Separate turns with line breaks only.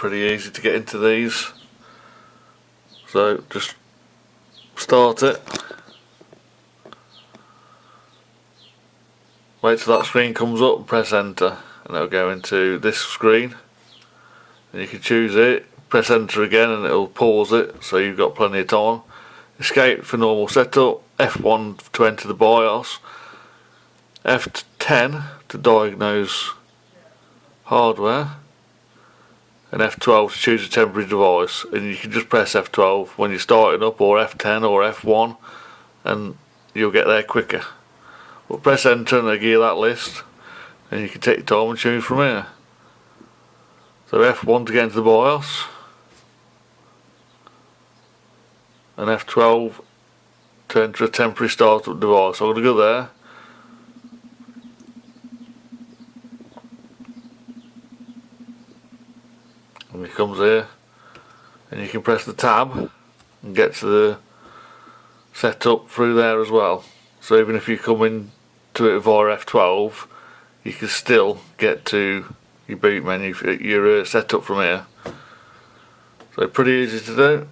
pretty easy to get into these. So just start it, wait till that screen comes up and press enter, and it'll go into this screen, and you can choose it, press enter again and it'll pause it, so you've got plenty of time. Escape for normal setup, F1 to enter the BIOS, F10 to diagnose hardware, and F12 to choose a temporary device. And you can just press F12 when you're starting up, or F10 or F1, and you'll get there quicker. But press enter and it'll give you that list, and you can take your time and choose from here. So F1 to get into the BIOS, and F12 to enter a temporary startup device. So I'm going to go there, and it comes here, and you can press the tab and get to the setup through there as well. So even if you come into it via F12, you can still get to your boot menu, your setup from here. So pretty easy to do.